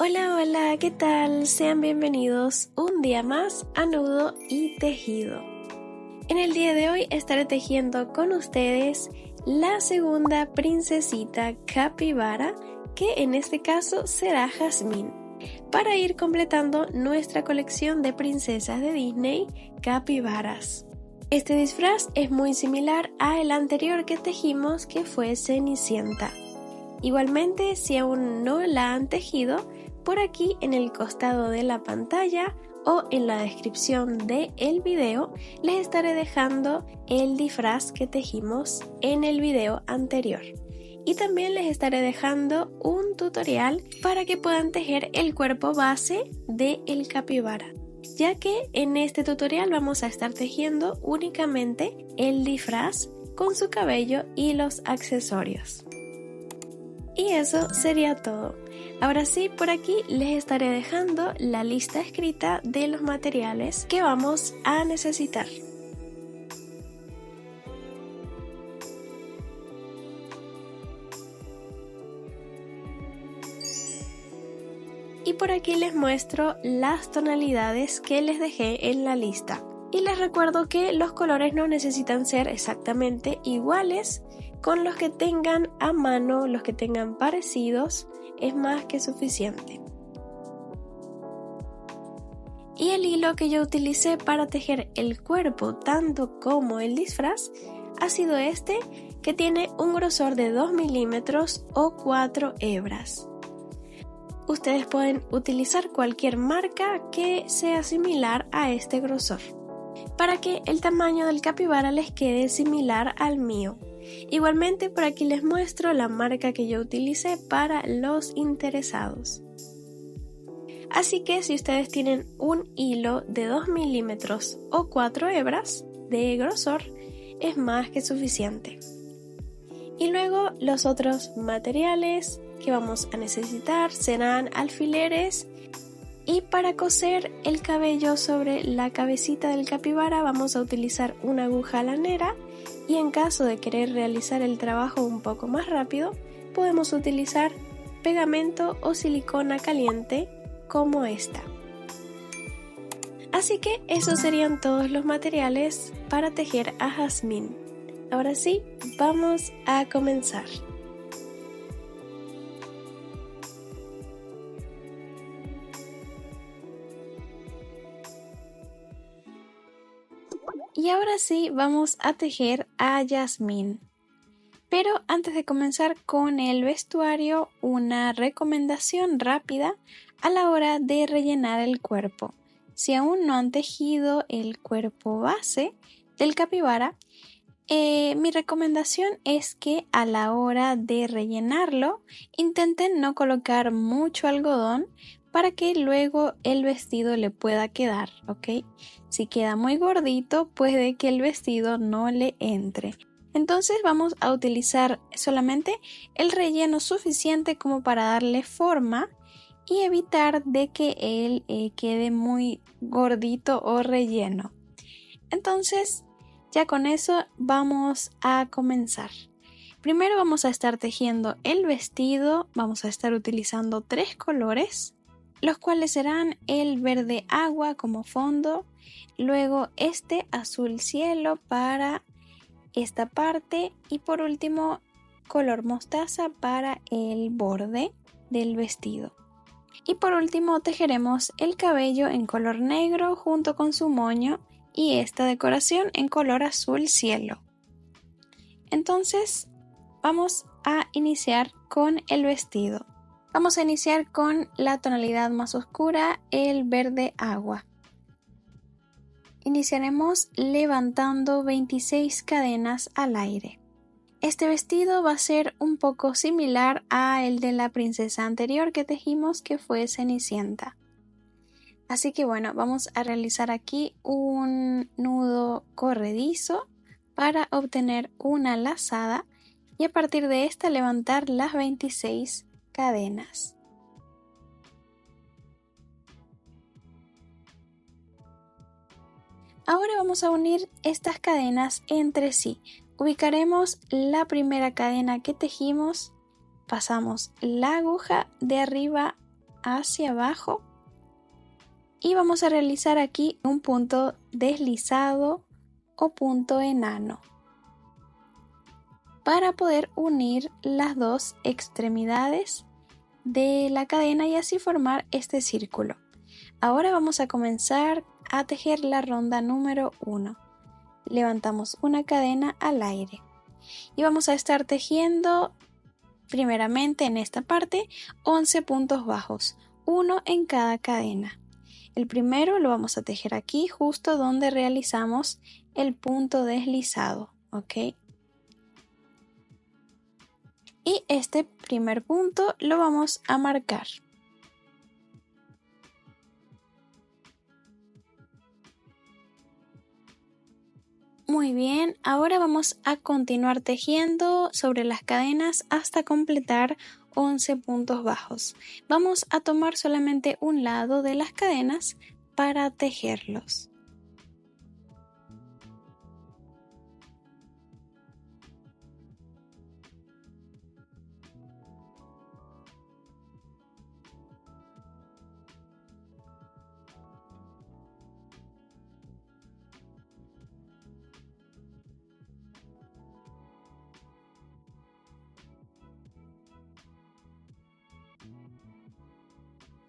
Hola, hola, ¿qué tal? Sean bienvenidos un día más a Nudo y Tejido. En el día de hoy estaré tejiendo con ustedes la segunda princesita capibara, que en este caso será Jasmine, para ir completando nuestra colección de princesas de Disney capibaras. Este disfraz es muy similar al anterior que tejimos, que fue Cenicienta. Igualmente, si aún no la han tejido, por aquí en el costado de la pantalla o en la descripción del video les estaré dejando el disfraz que tejimos en el video anterior. Y también les estaré dejando un tutorial para que puedan tejer el cuerpo base del capibara, ya que en este tutorial vamos a estar tejiendo únicamente el disfraz con su cabello y los accesorios. Y eso sería todo. Ahora sí, por aquí les estaré dejando la lista escrita de los materiales que vamos a necesitar. Y por aquí les muestro las tonalidades que les dejé en la lista. Y les recuerdo que los colores no necesitan ser exactamente iguales. Con los que tengan a mano, los que tengan parecidos, es más que suficiente. Y el hilo que yo utilicé para tejer el cuerpo tanto como el disfraz ha sido este, que tiene un grosor de 2 milímetros o 4 hebras. Ustedes pueden utilizar cualquier marca que sea similar a este grosor, para que el tamaño del capibara les quede similar al mío. Igualmente, por aquí les muestro la marca que yo utilicé para los interesados. Así que si ustedes tienen un hilo de 2 milímetros o 4 hebras de grosor, es más que suficiente. Y luego los otros materiales que vamos a necesitar serán alfileres, y para coser el cabello sobre la cabecita del capibara vamos a utilizar una aguja lanera, y en caso de querer realizar el trabajo un poco más rápido podemos utilizar pegamento o silicona caliente como esta. Así que esos serían todos los materiales para tejer a Jasmine. Ahora sí, vamos a comenzar. Y ahora sí, vamos a tejer a Jasmine. Pero antes de comenzar con el vestuario, una recomendación rápida a la hora de rellenar el cuerpo. Si aún no han tejido el cuerpo base del capibara, mi recomendación es que a la hora de rellenarlo intenten no colocar mucho algodón para que luego el vestido le pueda quedar, ¿ok? Si queda muy gordito, puede que el vestido no le entre. Entonces vamos a utilizar solamente el relleno suficiente como para darle forma y evitar de que él quede muy gordito o relleno. Entonces, ya con eso vamos a comenzar. Primero vamos a estar tejiendo el vestido. Vamos a estar utilizando 3 colores, los cuales serán el verde agua como fondo, luego este azul cielo para esta parte y por último color mostaza para el borde del vestido. Y por último tejeremos el cabello en color negro junto con su moño y esta decoración en color azul cielo. Entonces vamos a iniciar con el vestido. Vamos a iniciar con la tonalidad más oscura, el verde agua. Iniciaremos levantando 26 cadenas al aire. Este vestido va a ser un poco similar a el de la princesa anterior que tejimos, que fue Cenicienta. Así que bueno, vamos a realizar aquí un nudo corredizo para obtener una lazada y a partir de esta levantar las 26 cadenas. Ahora vamos a unir estas cadenas entre sí. Ubicaremos la primera cadena que tejimos, pasamos la aguja de arriba hacia abajo y vamos a realizar aquí un punto deslizado o punto enano para poder unir las dos extremidades de la cadena y así formar este círculo. Ahora vamos a comenzar a tejer la ronda número 1. Levantamos una cadena al aire y vamos a estar tejiendo primeramente en esta parte 11 puntos bajos, uno en cada cadena. El primero lo vamos a tejer aquí justo donde realizamos el punto deslizado, ¿ok? Y este primer punto lo vamos a marcar. Muy bien, ahora vamos a continuar tejiendo sobre las cadenas hasta completar 11 puntos bajos. Vamos a tomar solamente un lado de las cadenas para tejerlos.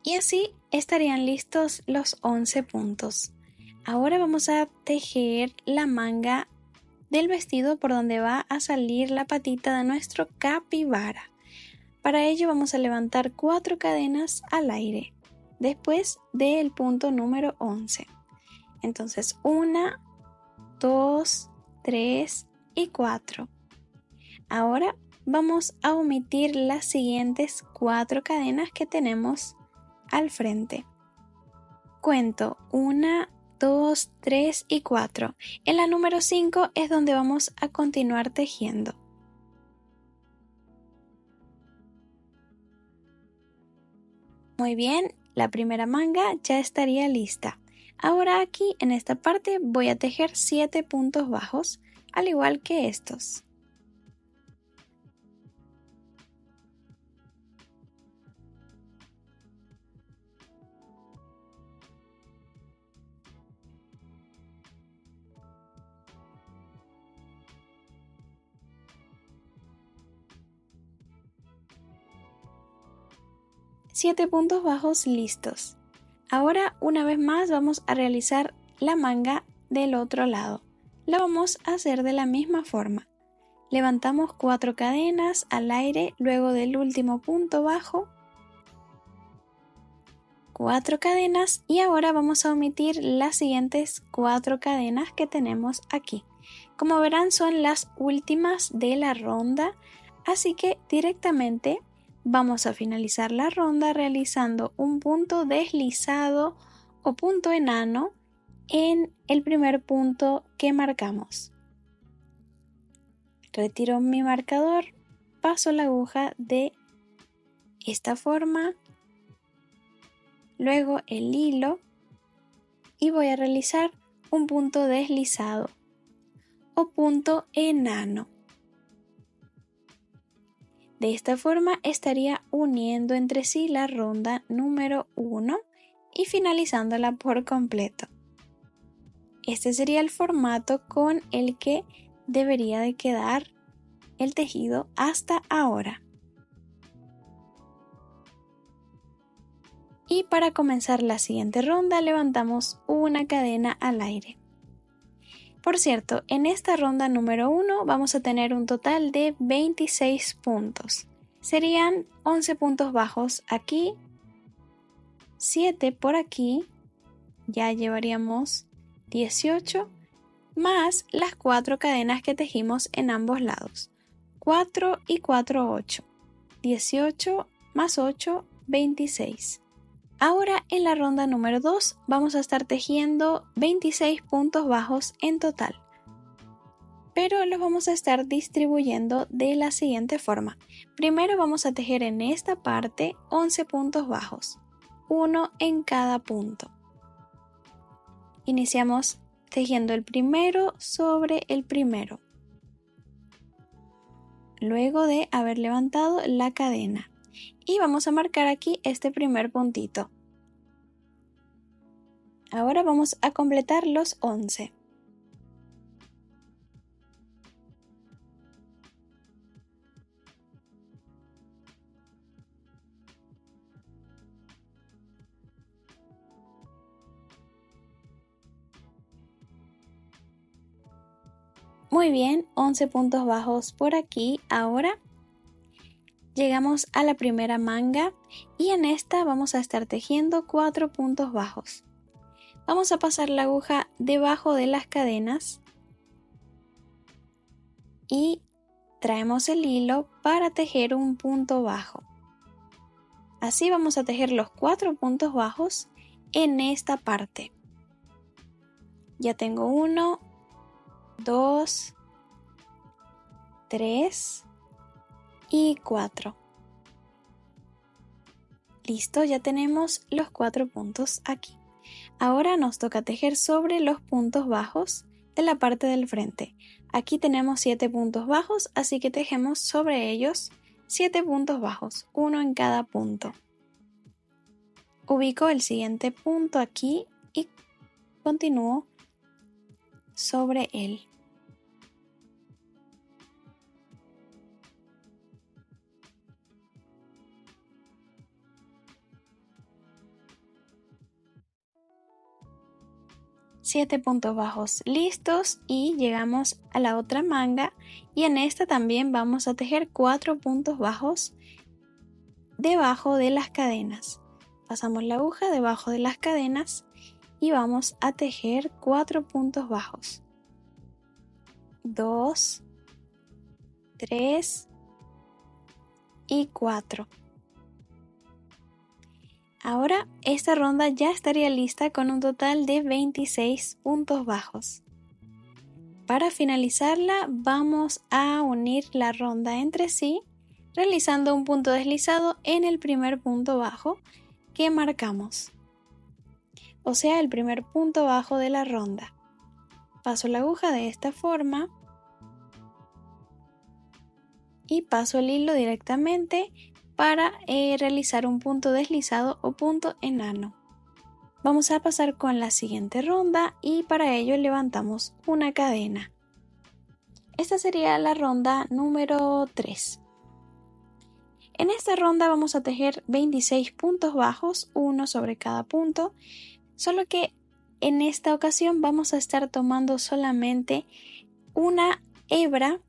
Y así estarían listos los 11 puntos. Ahora vamos a tejer la manga del vestido por donde va a salir la patita de nuestro capibara. Para ello vamos a levantar 4 cadenas al aire, después del punto número 11. Entonces 1, 2, 3 y 4. Ahora vamos a omitir las siguientes 4 cadenas que tenemos al frente. Cuento 1, 2, 3 y 4. En la número 5 es donde vamos a continuar tejiendo. Muy bien, la primera manga ya estaría lista. Ahora aquí en esta parte voy a tejer 7 puntos bajos, al igual que estos. Siete puntos bajos listos. Ahora una vez más vamos a realizar la manga del otro lado. La vamos a hacer de la misma forma. Levantamos 4 cadenas al aire luego del último punto bajo. 4 cadenas y ahora vamos a omitir las siguientes 4 cadenas que tenemos aquí. Como verán son las últimas de la ronda, así que directamente vamos a finalizar la ronda realizando un punto deslizado o punto enano en el primer punto que marcamos. Retiro mi marcador, paso la aguja de esta forma, luego el hilo y voy a realizar un punto deslizado o punto enano. De esta forma estaría uniendo entre sí la ronda número 1 y finalizándola por completo. Este sería el formato con el que debería de quedar el tejido hasta ahora. Y para comenzar la siguiente ronda levantamos una cadena al aire. Por cierto, en esta ronda número 1 vamos a tener un total de 26 puntos. Serían 11 puntos bajos aquí, 7 por aquí, ya llevaríamos 18, más las 4 cadenas que tejimos en ambos lados. 4 y 4, 8. 18 más 8, 26. Ahora en la ronda número 2 vamos a estar tejiendo 26 puntos bajos en total, pero los vamos a estar distribuyendo de la siguiente forma. Primero vamos a tejer en esta parte 11 puntos bajos, uno en cada punto. Iniciamos tejiendo el primero sobre el primero, luego de haber levantado la cadena. y vamos a marcar aquí este primer puntito. Ahora vamos a completar los 11. Muy bien, 11 puntos bajos por aquí. Ahora llegamos a la primera manga y en esta vamos a estar tejiendo 4 puntos bajos. Vamos a pasar la aguja debajo de las cadenas y traemos el hilo para tejer un punto bajo. Así vamos a tejer los 4 puntos bajos en esta parte. Ya tengo 1, 2, 3 y 4. Listo, ya tenemos los 4 puntos aquí. Ahora nos toca tejer sobre los puntos bajos de la parte del frente. Aquí tenemos 7 puntos bajos, así que tejemos sobre ellos 7 puntos bajos, uno en cada punto. Ubico el siguiente punto aquí y continúo sobre él. Siete puntos bajos listos y llegamos a la otra manga y en esta también vamos a tejer 4 puntos bajos debajo de las cadenas. Pasamos la aguja debajo de las cadenas y vamos a tejer 4 puntos bajos. 2, 3 y 4. Ahora esta ronda ya estaría lista con un total de 26 puntos bajos. Para finalizarla vamos a unir la ronda entre sí realizando un punto deslizado en el primer punto bajo que marcamos, o sea el primer punto bajo de la ronda. Paso la aguja de esta forma y paso el hilo directamente para realizar un punto deslizado o punto enano. Vamos a pasar con la siguiente ronda y para ello levantamos una cadena. Esta sería la ronda número 3. En esta ronda vamos a tejer 26 puntos bajos, uno sobre cada punto, solo que en esta ocasión vamos a estar tomando solamente una hebra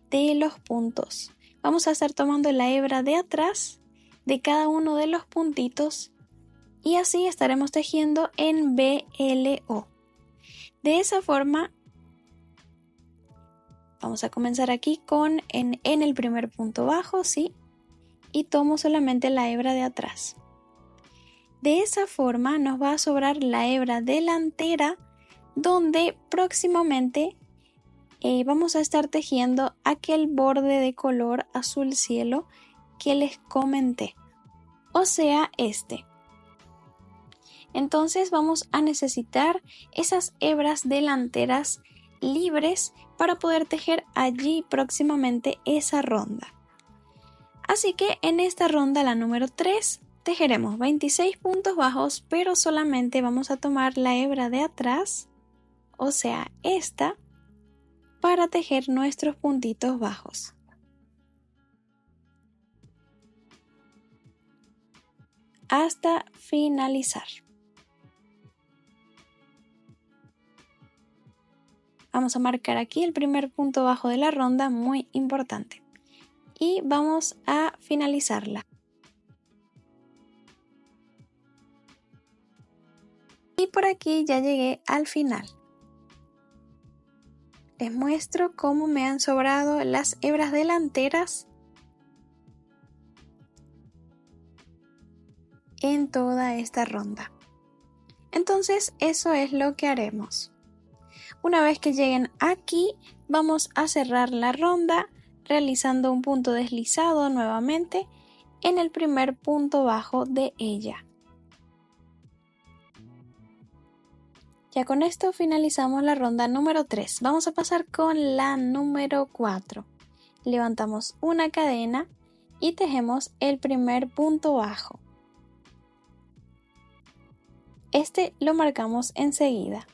de los puntos. Vamos a estar tomando la hebra de atrás de cada uno de los puntitos y así estaremos tejiendo en BLO. De esa forma vamos a comenzar aquí con en el primer punto bajo, ¿sí? Y tomo solamente la hebra de atrás. De esa forma nos va a sobrar la hebra delantera donde próximamente vamos a estar tejiendo aquel borde de color azul cielo que les comenté, o sea este. Entonces vamos a necesitar esas hebras delanteras libres para poder tejer allí próximamente esa ronda. Así que en esta ronda, la número 3, tejeremos 26 puntos bajos, pero solamente vamos a tomar la hebra de atrás, o sea esta, para tejer nuestros puntitos bajos. Hasta finalizar. Vamos a marcar aquí el primer punto bajo de la ronda, muy importante. Y vamos a finalizarla. Y por aquí ya llegué al final. Les muestro cómo me han sobrado las hebras delanteras en toda esta ronda. Entonces eso es lo que haremos. Una vez que lleguen aquí, vamos a cerrar la ronda realizando un punto deslizado nuevamente en el primer punto bajo de ella. Ya con esto finalizamos la ronda número 3. Vamos a pasar con la número 4. Levantamos una cadena y tejemos el primer punto bajo. Este lo marcamos enseguida.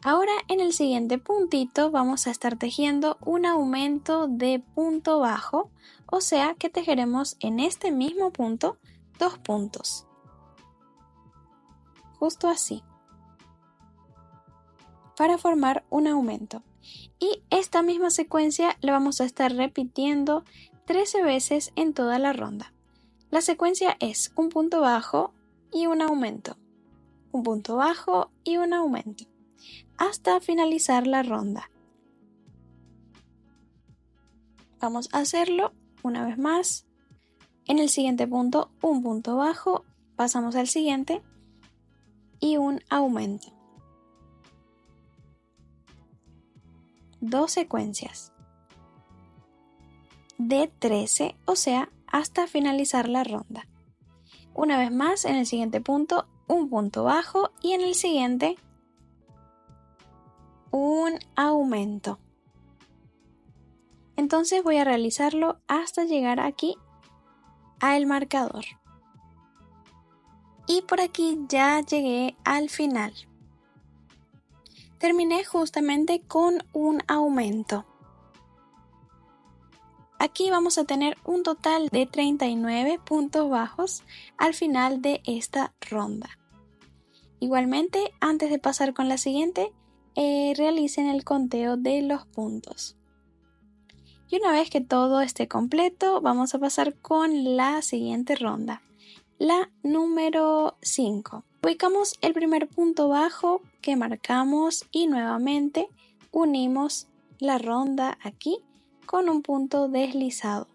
Ahora en el siguiente puntito vamos a estar tejiendo un aumento de punto bajo, o sea que tejeremos en este mismo punto 2 puntos. Justo así. Para formar un aumento. Y esta misma secuencia la vamos a estar repitiendo 13 veces en toda la ronda. La secuencia es un punto bajo y un aumento, un punto bajo y un aumento, hasta finalizar la ronda. Vamos a hacerlo una vez más. En el siguiente punto, un punto bajo, pasamos al siguiente y un aumento. 2 secuencias de 13, o sea, hasta finalizar la ronda. Una vez más, en el siguiente punto, un punto bajo y en el siguiente, un aumento. Entonces voy a realizarlo hasta llegar aquí al marcador. Y por aquí ya llegué al final. Terminé justamente con un aumento. Aquí vamos a tener un total de 39 puntos bajos al final de esta ronda. Igualmente, antes de pasar con la siguiente, realicen el conteo de los puntos. Y una vez que todo esté completo, vamos a pasar con la siguiente ronda, la número 5. Ubicamos el primer punto bajo que marcamos y nuevamente unimos la ronda aquí con un punto deslizado.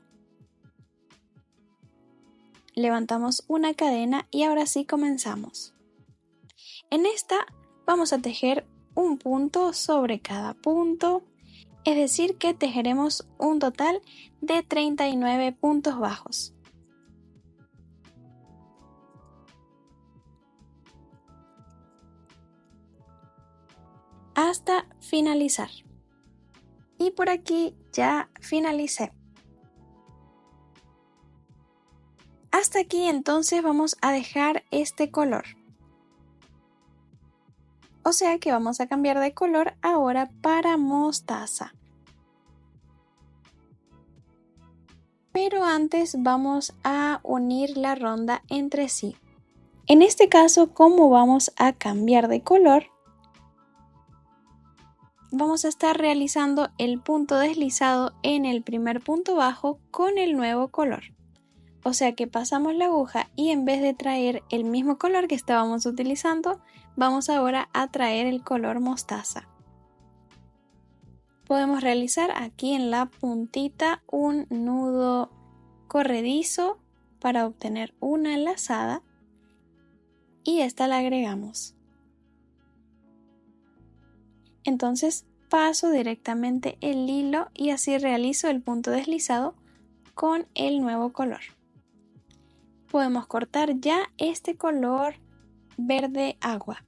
Levantamos una cadena y ahora sí comenzamos. En esta vamos a tejer un punto sobre cada punto, es decir que tejeremos un total de 39 puntos bajos. Hasta finalizar. Y por aquí ya finalicé. Hasta aquí entonces vamos a dejar este color. O sea que vamos a cambiar de color ahora para mostaza. Pero antes vamos a unir la ronda entre sí. En este caso, como vamos a cambiar de color, vamos a estar realizando el punto deslizado en el primer punto bajo con el nuevo color. O sea que pasamos la aguja y en vez de traer el mismo color que estábamos utilizando, vamos ahora a traer el color mostaza. Podemos realizar aquí en la puntita un nudo corredizo para obtener una lazada y esta la agregamos. Entonces paso directamente el hilo y así realizo el punto deslizado con el nuevo color. Podemos cortar ya este color verde agua.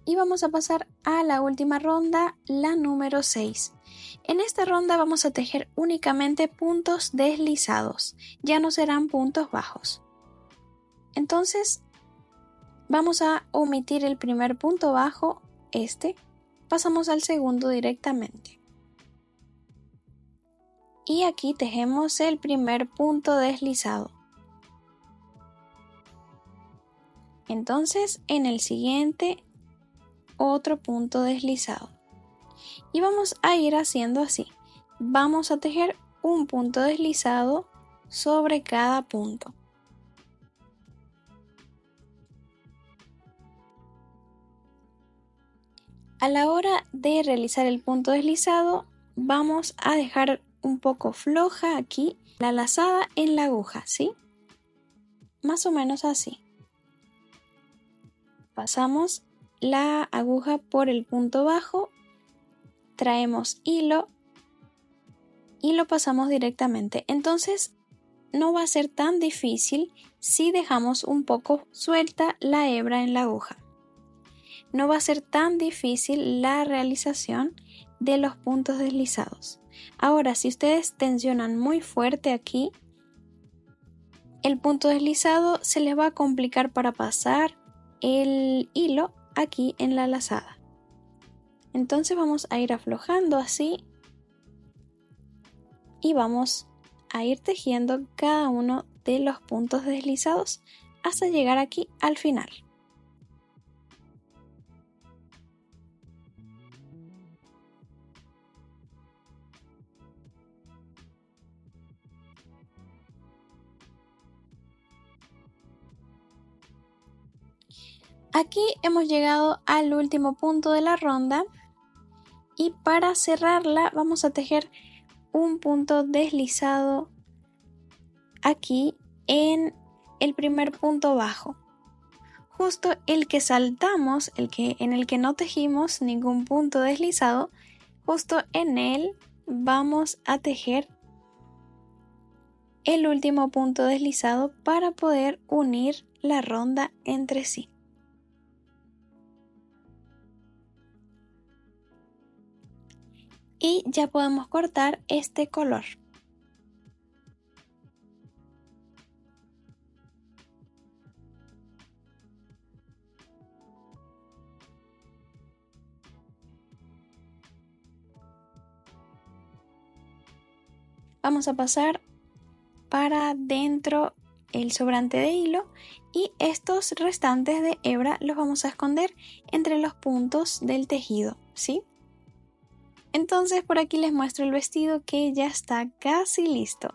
Y vamos a pasar a la última ronda, la número 6. En esta ronda vamos a tejer únicamente puntos deslizados, ya no serán puntos bajos. Entonces vamos a omitir el primer punto bajo, pasamos al segundo directamente. Y aquí tejemos el primer punto deslizado. Entonces en el siguiente otro punto deslizado. Y vamos a ir haciendo así. Vamos a tejer un punto deslizado sobre cada punto. A la hora de realizar el punto deslizado, vamos a dejar un poco floja aquí la lazada en la aguja, ¿sí? Más o menos así. Pasamos la aguja por el punto bajo, traemos hilo y lo pasamos directamente. Entonces no va a ser tan difícil si dejamos un poco suelta la hebra en la aguja. No va a ser tan difícil la realización de los puntos deslizados. Ahora, si ustedes tensionan muy fuerte aquí, el punto deslizado se les va a complicar para pasar el hilo aquí en la lazada. Entonces vamos a ir aflojando así y vamos a ir tejiendo cada uno de los puntos deslizados hasta llegar aquí al final. Aquí hemos llegado al último punto de la ronda y para cerrarla vamos a tejer un punto deslizado aquí en el primer punto bajo. Justo el que saltamos, en el que no tejimos ningún punto deslizado, justo en él vamos a tejer el último punto deslizado para poder unir la ronda entre sí. Y ya podemos cortar este color. Vamos a pasar para dentro el sobrante de hilo y estos restantes de hebra los vamos a esconder entre los puntos del tejido, ¿sí? Entonces por aquí les muestro el vestido que ya está casi listo.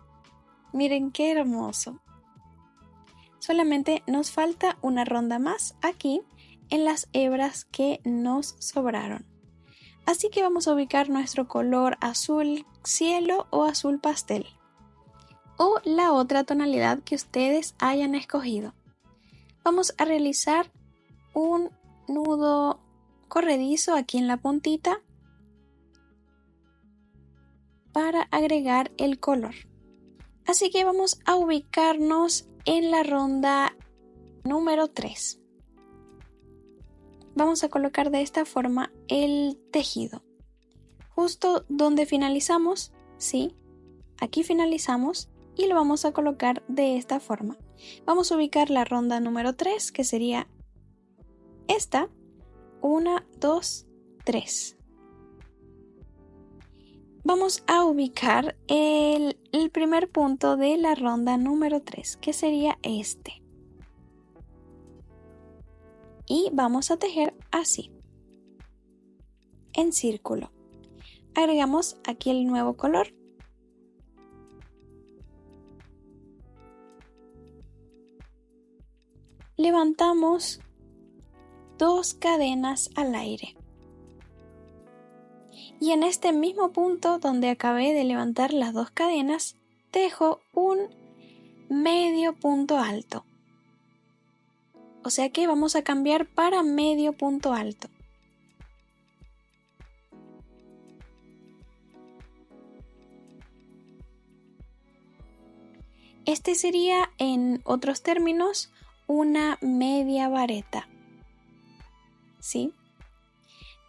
Miren qué hermoso. Solamente nos falta una ronda más aquí en las hebras que nos sobraron. Así que vamos a ubicar nuestro color azul cielo o azul pastel, o la otra tonalidad que ustedes hayan escogido. Vamos a realizar un nudo corredizo aquí en la puntita para agregar el color. Así que vamos a ubicarnos en la ronda número 3. Vamos a colocar de esta forma el tejido. Justo donde finalizamos, ¿sí? Aquí finalizamos y lo vamos a colocar de esta forma. Vamos a ubicar la ronda número 3, que sería esta. 1, 2, 3. Vamos a ubicar el primer punto de la ronda número 3, que sería este. Y vamos a tejer así, en círculo. Agregamos aquí el nuevo color. Levantamos 2 cadenas al aire. Y en este mismo punto donde acabé de levantar las 2 cadenas, tejo un medio punto alto. O sea que vamos a cambiar para medio punto alto. Este sería, en otros términos, una media vareta, ¿sí?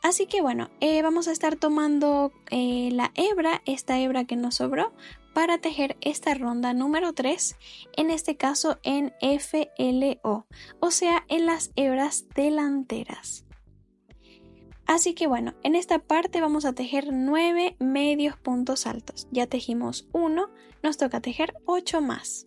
Así que bueno, vamos a estar tomando esta hebra que nos sobró, para tejer esta ronda número 3, en este caso en FLO, o sea, en las hebras delanteras. Así que bueno, en esta parte vamos a tejer 9 medios puntos altos. Ya tejimos 1, nos toca tejer 8 más.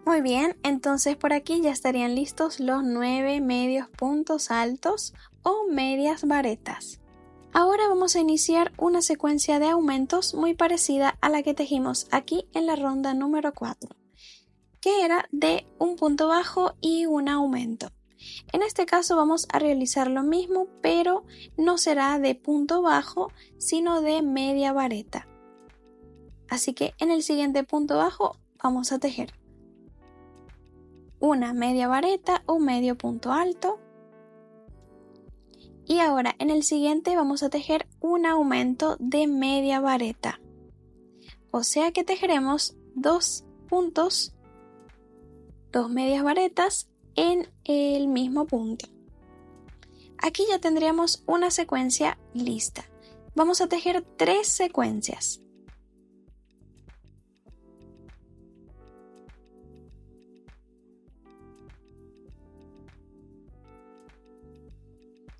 Muy bien, entonces por aquí ya estarían listos los 9 medios puntos altos o medias varetas. Ahora vamos a iniciar una secuencia de aumentos muy parecida a la que tejimos aquí en la ronda número 4, que era de un punto bajo y un aumento. En este caso vamos a realizar lo mismo, pero no será de punto bajo, sino de media vareta. Así que en el siguiente punto bajo vamos a tejer una media vareta o medio punto alto, Y ahora en el siguiente vamos a tejer un aumento de media vareta. O sea que tejeremos 2 puntos, 2 medias varetas en el mismo punto. Aquí ya tendríamos una secuencia lista. Vamos a tejer 3 secuencias.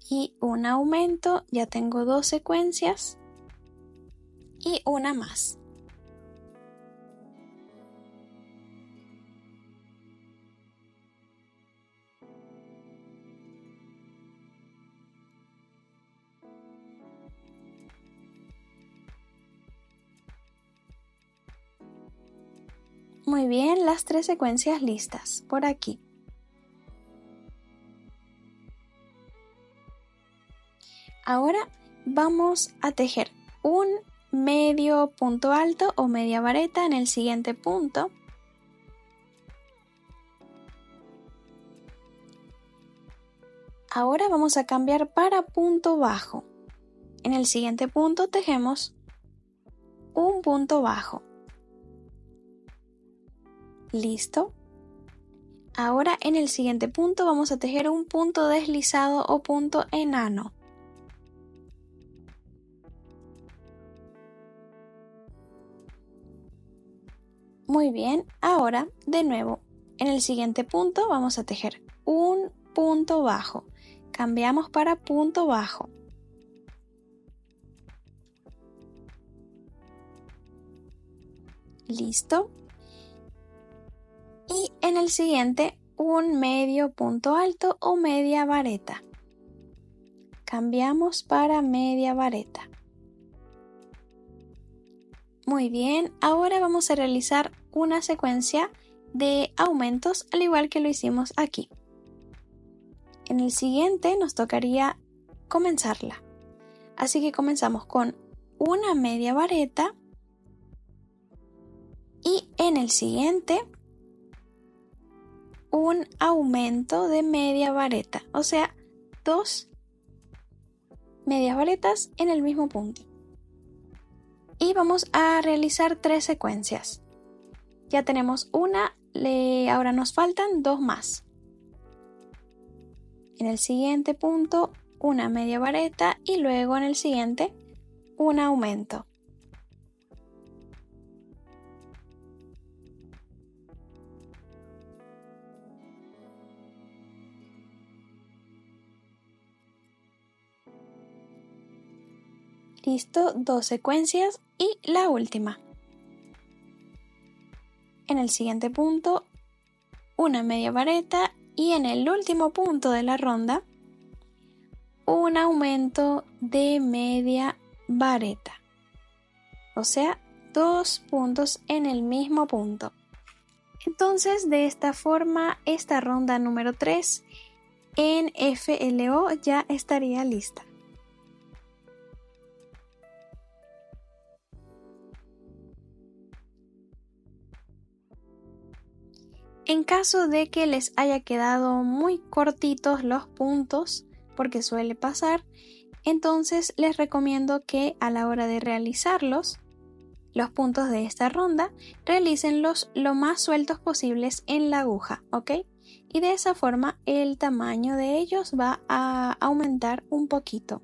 Y un aumento, ya tengo 2 secuencias y una más. Muy bien, las 3 secuencias listas por aquí. Ahora vamos a tejer un medio punto alto o media vareta en el siguiente punto. Ahora vamos a cambiar para punto bajo. En el siguiente punto tejemos un punto bajo. Listo. Ahora en el siguiente punto vamos a tejer un punto deslizado o punto enano. Muy bien, ahora de nuevo en el siguiente punto vamos a tejer un punto bajo. Cambiamos para punto bajo. Listo. Y en el siguiente un medio punto alto o media vareta. Cambiamos para media vareta. Muy bien, ahora vamos a realizar una secuencia de aumentos al igual que lo hicimos aquí. En el siguiente nos tocaría comenzarla. Así que comenzamos con una media vareta y en el siguiente un aumento de media vareta, o sea, 2 medias varetas en el mismo punto. Y vamos a realizar 3 secuencias. Ya tenemos una, ahora nos faltan 2 más. En el siguiente punto una media vareta y luego en el siguiente un aumento. Listo, 2 secuencias y la última. En el siguiente punto una media vareta y en el último punto de la ronda un aumento de media vareta. O sea, 2 puntos en el mismo punto. Entonces, de esta forma, esta ronda número 3 en FLO ya estaría lista. En caso de que les haya quedado muy cortitos los puntos, porque suele pasar, entonces les recomiendo que a la hora de realizarlos, los puntos de esta ronda, realícenlos lo más sueltos posibles en la aguja, ¿ok? Y de esa forma el tamaño de ellos va a aumentar un poquito.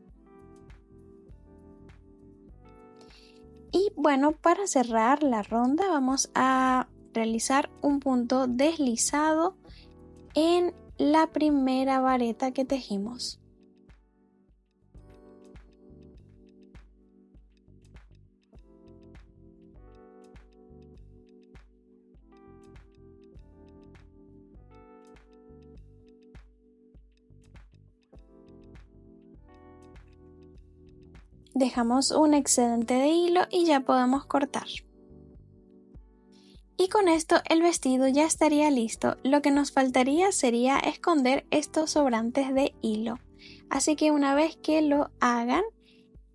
Y bueno, para cerrar la ronda vamos a realizar un punto deslizado en la primera vareta que tejimos. Dejamos un excedente de hilo y ya podemos cortar. Y con esto el vestido ya estaría listo. Lo que nos faltaría sería esconder estos sobrantes de hilo. Así que una vez que lo hagan,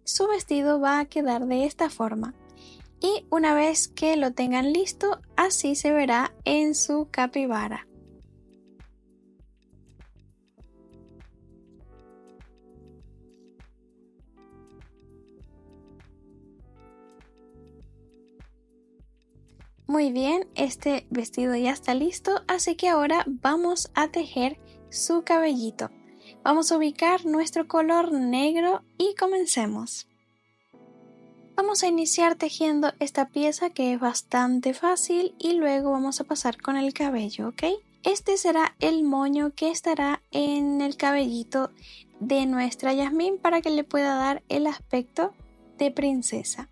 su vestido va a quedar de esta forma. Y una vez que lo tengan listo, así se verá en su capibara. Muy bien, este vestido ya está listo, así que ahora vamos a tejer su cabellito. Vamos a ubicar nuestro color negro y comencemos. Vamos a iniciar tejiendo esta pieza que es bastante fácil y luego vamos a pasar con el cabello, ¿ok? Este será el moño que estará en el cabellito de nuestra Yasmín para que le pueda dar el aspecto de princesa.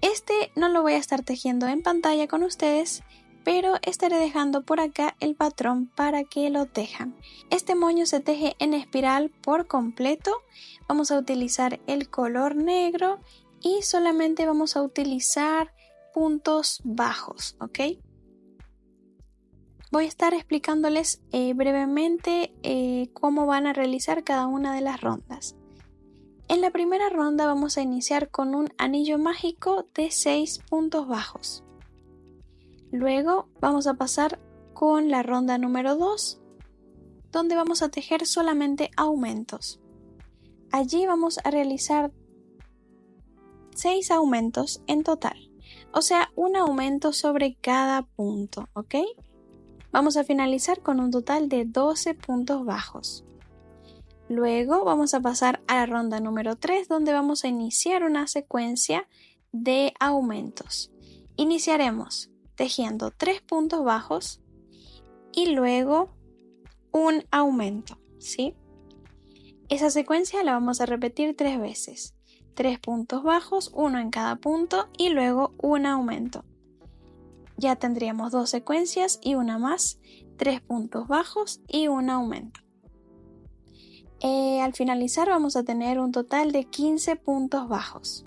Este no lo voy a estar tejiendo en pantalla con ustedes, pero estaré dejando por acá el patrón para que lo tejan. Este moño se teje en espiral por completo. Vamos a utilizar el color negro y solamente vamos a utilizar puntos bajos, ¿ok? Voy a estar explicándoles brevemente cómo van a realizar cada una de las rondas. En la primera ronda vamos a iniciar con un anillo mágico de 6 puntos bajos. Luego vamos a pasar con la ronda número 2, donde vamos a tejer solamente aumentos. Allí vamos a realizar 6 aumentos en total, o sea, un aumento sobre cada punto, ¿ok? Vamos a finalizar con un total de 12 puntos bajos. Luego vamos a pasar a la ronda número 3, donde vamos a iniciar una secuencia de aumentos. Iniciaremos tejiendo 3 puntos bajos y luego un aumento, ¿sí? Esa secuencia la vamos a repetir 3 veces. 3 puntos bajos, uno en cada punto y luego un aumento. Ya tendríamos 2 secuencias y una más, 3 puntos bajos y un aumento. Al finalizar vamos a tener un total de 15 puntos bajos.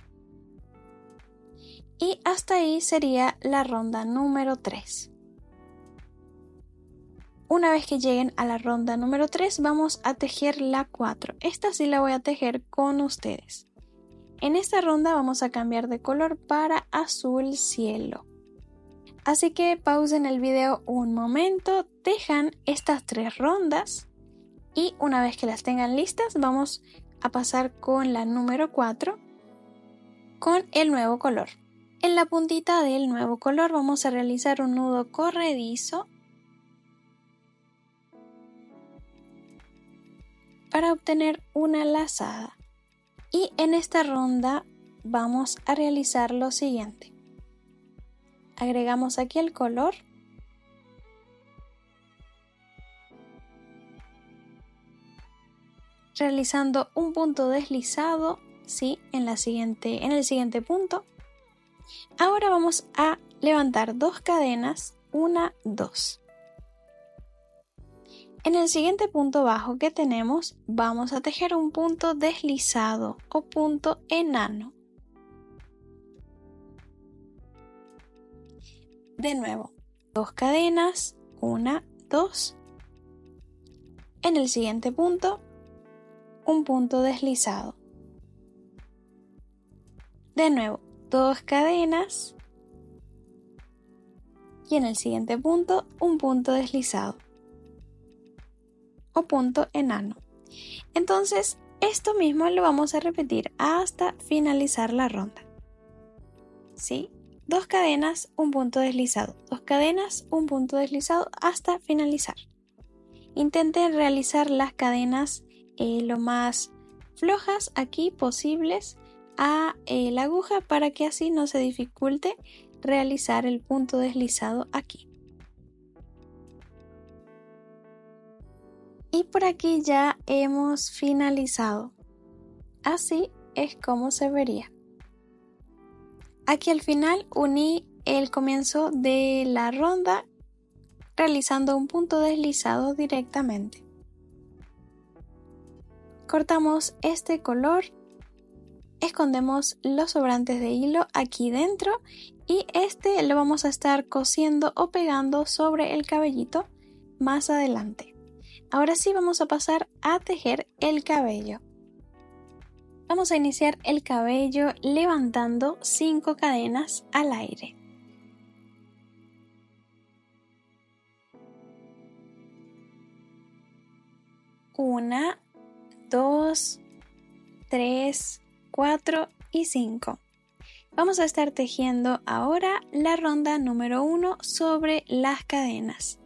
Y hasta ahí sería la ronda número 3. Una vez que lleguen a la ronda número 3 vamos a tejer la 4. Esta sí la voy a tejer con ustedes. En esta ronda vamos a cambiar de color para azul cielo. Así que pausen el video un momento, tejan estas 3 rondas. Y una vez que las tengan listas, vamos a pasar con la número 4 con el nuevo color. En la puntita del nuevo color vamos a realizar un nudo corredizo para obtener una lazada. Y en esta ronda vamos a realizar lo siguiente. Agregamos aquí el color. Realizando un punto deslizado, ¿sí? en el siguiente punto. Ahora vamos a levantar 2 cadenas, 1, 2. En el siguiente punto bajo que tenemos, vamos a tejer un punto deslizado o punto enano. De nuevo, 2 cadenas, 1, 2. En el siguiente punto, un punto deslizado. De nuevo, 2 cadenas y en el siguiente punto un punto deslizado o punto enano. Entonces esto mismo lo vamos a repetir hasta finalizar la ronda. ¿Sí? 2 cadenas, un punto deslizado, 2 cadenas, un punto deslizado hasta finalizar. Intenten realizar las cadenas lo más flojas aquí posibles a la aguja para que así no se dificulte realizar el punto deslizado aquí. Y por aquí ya hemos finalizado. Así es como se vería. Aquí al final uní el comienzo de la ronda realizando un punto deslizado directamente. Cortamos este color, escondemos los sobrantes de hilo aquí dentro y este lo vamos a estar cosiendo o pegando sobre el cabellito más adelante. Ahora sí vamos a pasar a tejer el cabello. Vamos a iniciar el cabello levantando 5 cadenas al aire. 1, 2, 3, 4 y 5. Vamos a estar tejiendo ahora la ronda número 1 sobre las cadenas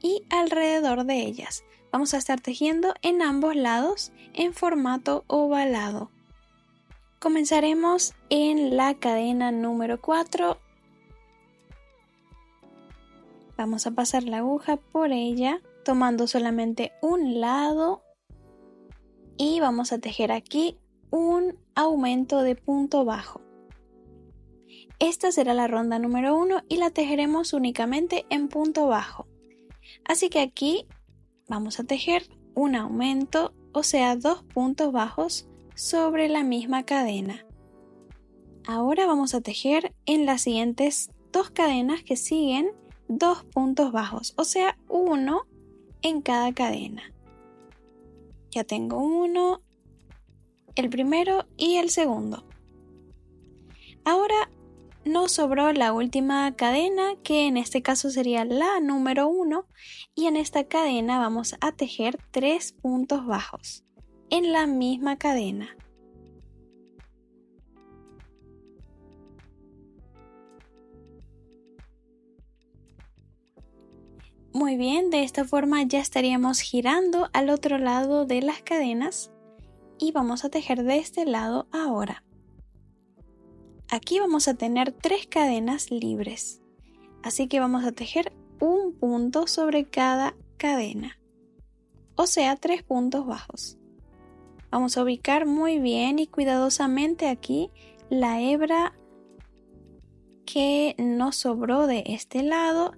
y alrededor de ellas. Vamos a estar tejiendo en ambos lados en formato ovalado. Comenzaremos en la cadena número 4. Vamos a pasar la aguja por ella, tomando solamente un lado y vamos a tejer aquí un aumento de punto bajo. Esta será la ronda número 1 y la tejeremos únicamente en punto bajo. Así que aquí vamos a tejer un aumento, o sea, 2 puntos bajos sobre la misma cadena. Ahora vamos a tejer en las siguientes 2 cadenas que siguen 2 puntos bajos, o sea, 1 en cada cadena. Ya tengo uno, el primero y el segundo. Ahora nos sobró la última cadena, que en este caso sería la número 1, y en esta cadena vamos a tejer 3 puntos bajos en la misma cadena. Muy bien, de esta forma ya estaríamos girando al otro lado de las cadenas y vamos a tejer de este lado ahora. Aquí vamos a tener 3 cadenas libres, así que vamos a tejer un punto sobre cada cadena, o sea, 3 puntos bajos. Vamos a ubicar muy bien y cuidadosamente aquí la hebra que nos sobró de este lado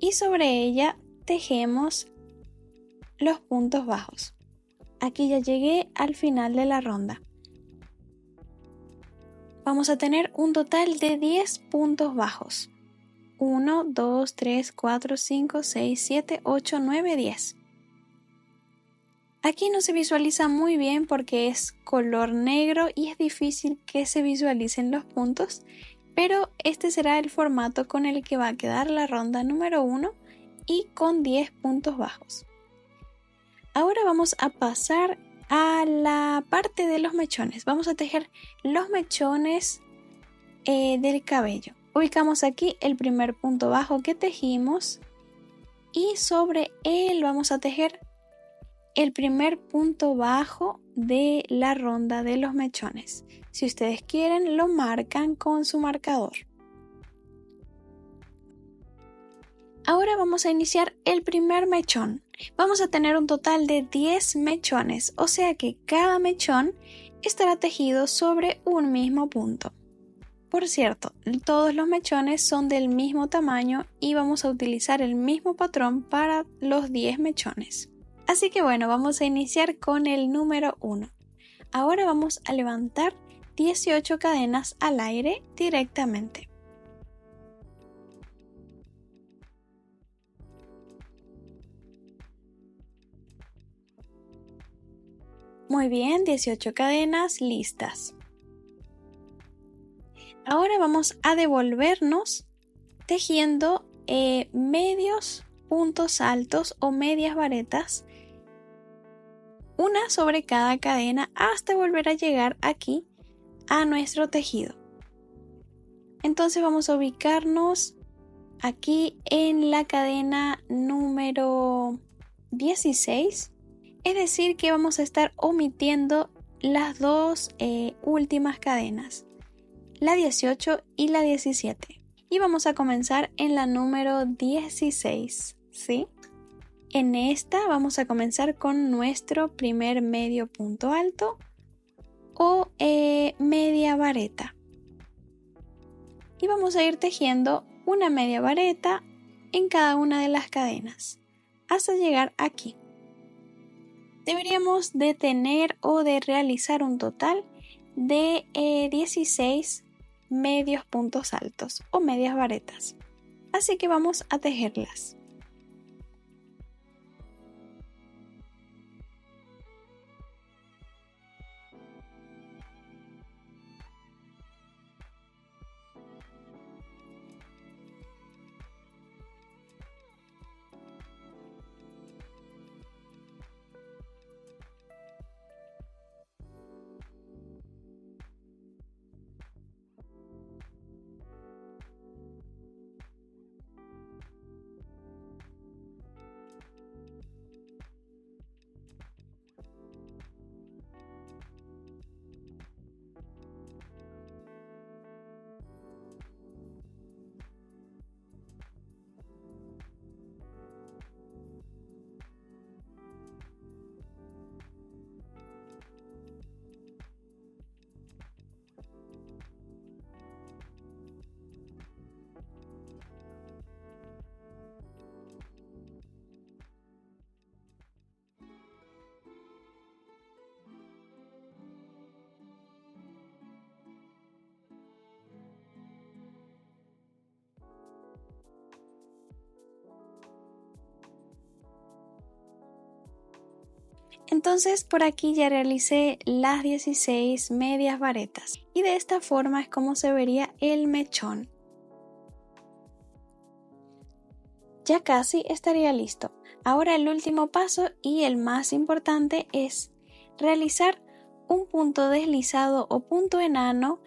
y sobre ella tejemos los puntos bajos. Aquí ya llegué al final de la ronda. Vamos a tener un total de 10 puntos bajos. 1, 2, 3, 4, 5, 6, 7, 8, 9, 10. Aquí no se visualiza muy bien porque es color negro y es difícil que se visualicen los puntos, pero este será el formato con el que va a quedar la ronda número 1 y con 10 puntos bajos. Ahora vamos a pasar a la parte de los mechones. Vamos a tejer los mechones del cabello. Ubicamos aquí el primer punto bajo que tejimos y sobre él vamos a tejer el primer punto bajo de la ronda de los mechones. Si ustedes quieren, lo marcan con su marcador. Ahora vamos a iniciar el primer mechón. Vamos a tener un total de 10 mechones, o sea que cada mechón estará tejido sobre un mismo punto. Por cierto, todos los mechones son del mismo tamaño y vamos a utilizar el mismo patrón para los 10 mechones. Así que bueno, vamos a iniciar con el número 1. Ahora vamos a levantar 18 cadenas al aire directamente. Muy bien, 18 cadenas listas. Ahora vamos a devolvernos tejiendo medios puntos altos o medias varetas, una sobre cada cadena hasta volver a llegar aquí a nuestro tejido. Entonces vamos a ubicarnos aquí en la cadena número 16. Es decir que vamos a estar omitiendo las dos últimas cadenas, la 18 y la 17. Y vamos a comenzar en la número 16, ¿sí? En esta vamos a comenzar con nuestro primer medio punto alto o media vareta. Y vamos a ir tejiendo una media vareta en cada una de las cadenas hasta llegar aquí. Deberíamos de tener o de realizar un total de 16 medios puntos altos o medias varetas. Así que vamos a tejerlas. Entonces por aquí ya realicé las 16 medias varetas y de esta forma es como se vería el mechón. Ya casi estaría listo. Ahora el último paso y el más importante es realizar un punto deslizado o punto enano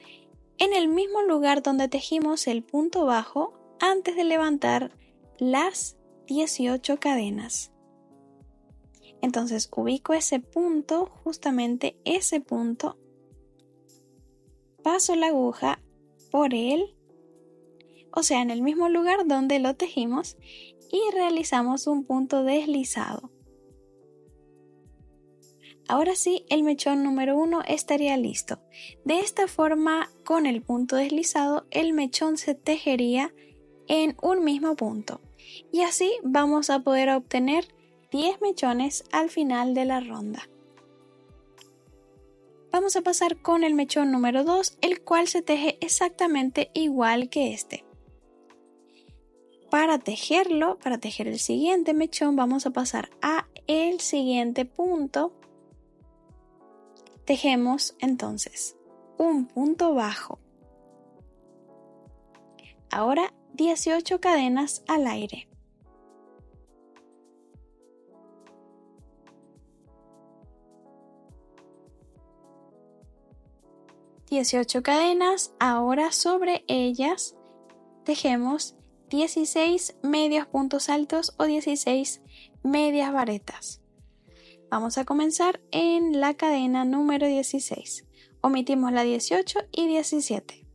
en el mismo lugar donde tejimos el punto bajo antes de levantar las 18 cadenas. Entonces ubico ese punto, justamente ese punto, paso la aguja por él, o sea, en el mismo lugar donde lo tejimos, y realizamos un punto deslizado. Ahora sí, el mechón número 1 estaría listo. De esta forma, con el punto deslizado, el mechón se tejería en un mismo punto. Y así vamos a poder obtener 10 mechones al final de la ronda. Vamos a pasar con el mechón número 2, el cual se teje exactamente igual que este. Para tejerlo, para tejer el siguiente mechón, vamos a pasar a el siguiente punto. Tejemos entonces un punto bajo. Ahora 18 cadenas al aire. $18 cadenas, ahora sobre ellas tejemos 16 medios puntos altos o 16 medias varetas. Vamos a comenzar en la cadena número 16. Omitimos la 18 y 17.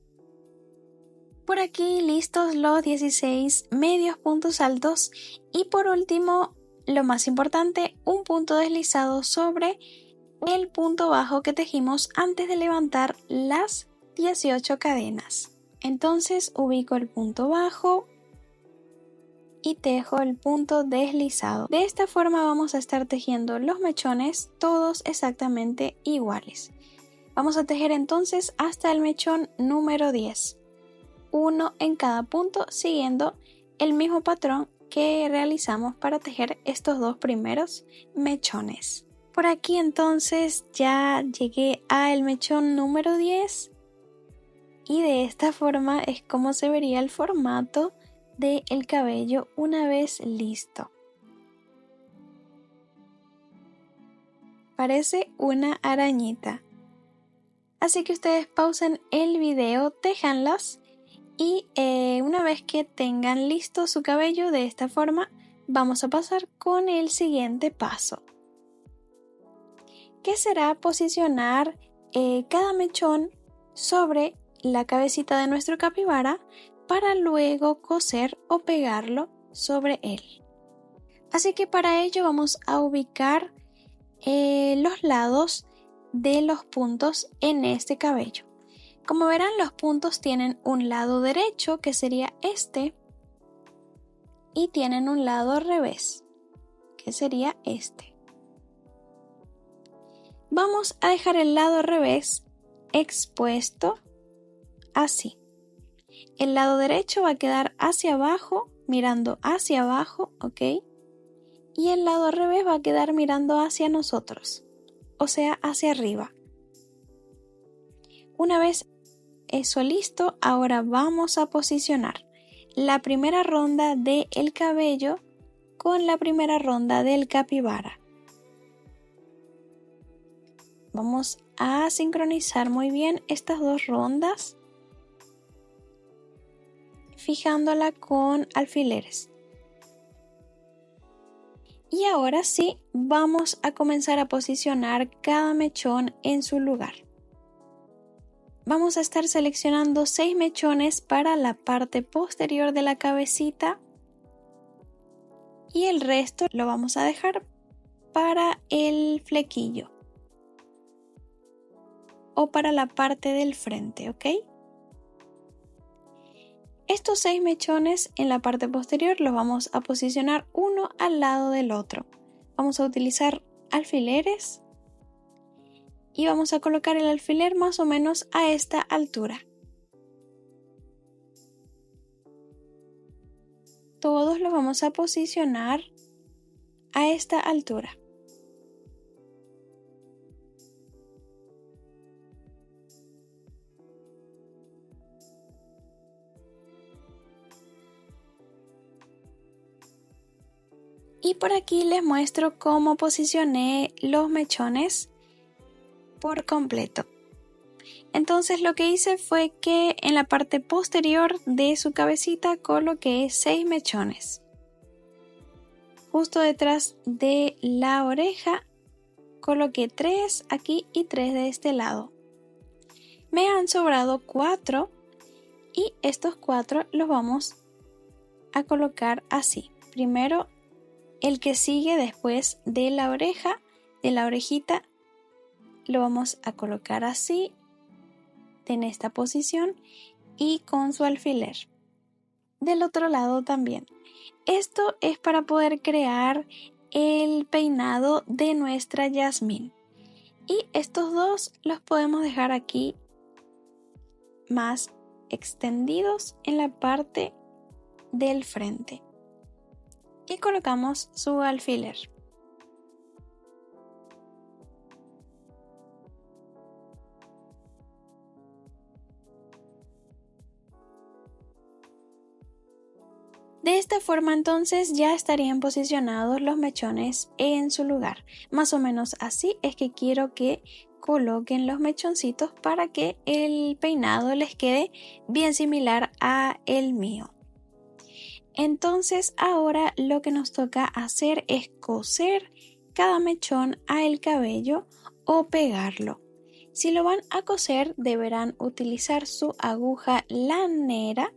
Por aquí listos los 16 medios puntos altos y por último, lo más importante, un punto deslizado sobre el punto bajo que tejimos antes de levantar las 18 cadenas. Entonces ubico el punto bajo y tejo el punto deslizado. De esta forma vamos a estar tejiendo los mechones todos exactamente iguales. Vamos a tejer entonces hasta el mechón número 10. Uno en cada punto siguiendo el mismo patrón que realizamos para tejer estos dos primeros mechones. Por aquí entonces ya llegué al mechón número 10 y de esta forma es como se vería el formato del cabello una vez listo. Parece una arañita. Así que ustedes pausen el video, téjanlas y una vez que tengan listo su cabello de esta forma, vamos a pasar con el siguiente paso, que será posicionar cada mechón sobre la cabecita de nuestro capibara para luego coser o pegarlo sobre él. Así que para ello vamos a ubicar los lados de los puntos en este cabello. Como verán, los puntos tienen un lado derecho, que sería este, y tienen un lado al revés, que sería este. Vamos a dejar el lado al revés expuesto así. El lado derecho va a quedar hacia abajo, mirando hacia abajo, ¿ok? Y el lado al revés va a quedar mirando hacia nosotros, o sea, hacia arriba. Una vez eso listo, ahora vamos a posicionar la primera ronda del cabello con la primera ronda del capibara. Vamos a sincronizar muy bien estas dos rondas, fijándola con alfileres. Y ahora sí, vamos a comenzar a posicionar cada mechón en su lugar. Vamos a estar seleccionando 6 mechones para la parte posterior de la cabecita y el resto lo vamos a dejar para el flequillo o para la parte del frente, ¿ok? Estos 6 mechones en la parte posterior los vamos a posicionar uno al lado del otro. Vamos a utilizar alfileres y vamos a colocar el alfiler más o menos a esta altura. Todos los vamos a posicionar a esta altura. Y por aquí les muestro cómo posicioné los mechones por completo. Entonces lo que hice fue que en la parte posterior de su cabecita coloqué 6 mechones. Justo detrás de la oreja coloqué 3 aquí y 3 de este lado. Me han sobrado 4 y estos 4 los vamos a colocar así. Primero el que sigue después de la oreja, de la orejita, lo vamos a colocar así, en esta posición y con su alfiler. Del otro lado también. Esto es para poder crear el peinado de nuestra Yasmín. Y estos dos los podemos dejar aquí más extendidos en la parte del frente. Y colocamos su alfiler. De esta forma entonces ya estarían posicionados los mechones en su lugar. Más o menos así es que quiero que coloquen los mechoncitos para que el peinado les quede bien similar a el mío. Entonces ahora lo que nos toca hacer es coser cada mechón al cabello o pegarlo. Si lo van a coser deberán utilizar su aguja lanera.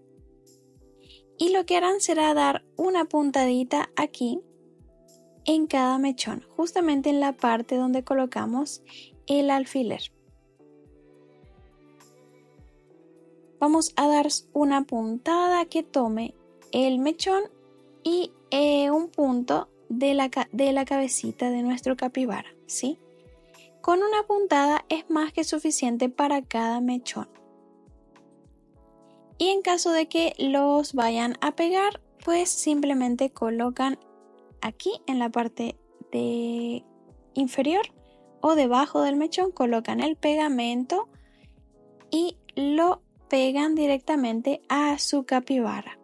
Y lo que harán será dar una puntadita aquí en cada mechón, justamente en la parte donde colocamos el alfiler. Vamos a dar una puntada que tome el mechón y un punto de la cabecita de nuestro capibara, ¿sí? Con una puntada es más que suficiente para cada mechón. Y en caso de que los vayan a pegar, pues simplemente colocan aquí en la parte inferior o debajo del mechón, colocan el pegamento y lo pegan directamente a su capibara.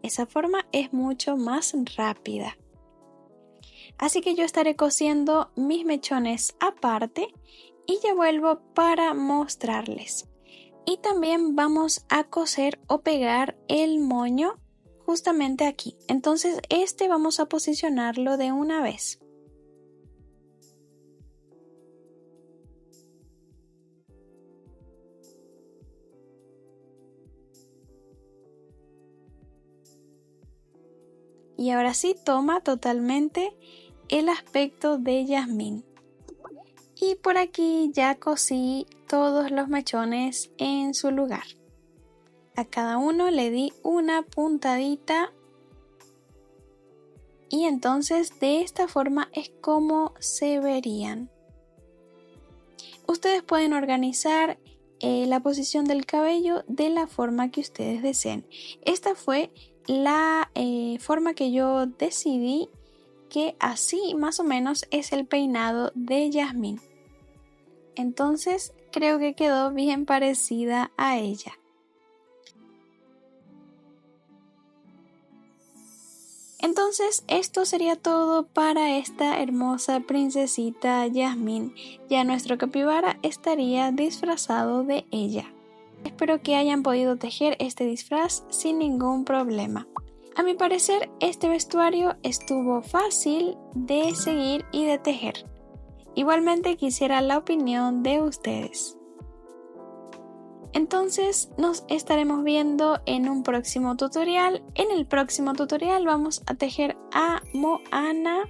Esa forma es mucho más rápida. Así que yo estaré cosiendo mis mechones aparte y ya vuelvo para mostrarles. Y también vamos a coser o pegar el moño justamente aquí. Entonces vamos a posicionarlo de una vez. Y ahora sí toma totalmente el aspecto de Yasmín. Y por aquí ya cosí todos los mechones en su lugar. A cada uno le di una puntadita y entonces de esta forma es como se verían. Ustedes pueden organizar la posición del cabello de la forma que ustedes deseen. Esta fue la forma que yo decidí que así más o menos es el peinado de Yasmín. Entonces creo que quedó bien parecida a ella. Entonces esto sería todo para esta hermosa princesita Yasmín. Ya nuestro capibara estaría disfrazado de ella. Espero que hayan podido tejer este disfraz sin ningún problema. A mi parecer este vestuario estuvo fácil de seguir y de tejer. Igualmente quisiera la opinión de ustedes. Entonces nos estaremos viendo en un próximo tutorial. En el próximo tutorial vamos a tejer a Moana,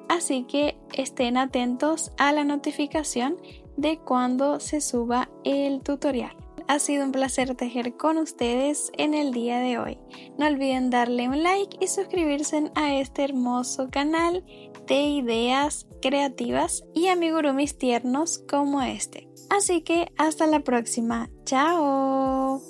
así que estén atentos a la notificación de cuando se suba el tutorial. Ha sido un placer tejer con ustedes en el día de hoy. No olviden darle un like y suscribirse a este hermoso canal de ideas creativas y amigurumis tiernos como este. Así que hasta la próxima. ¡Chao!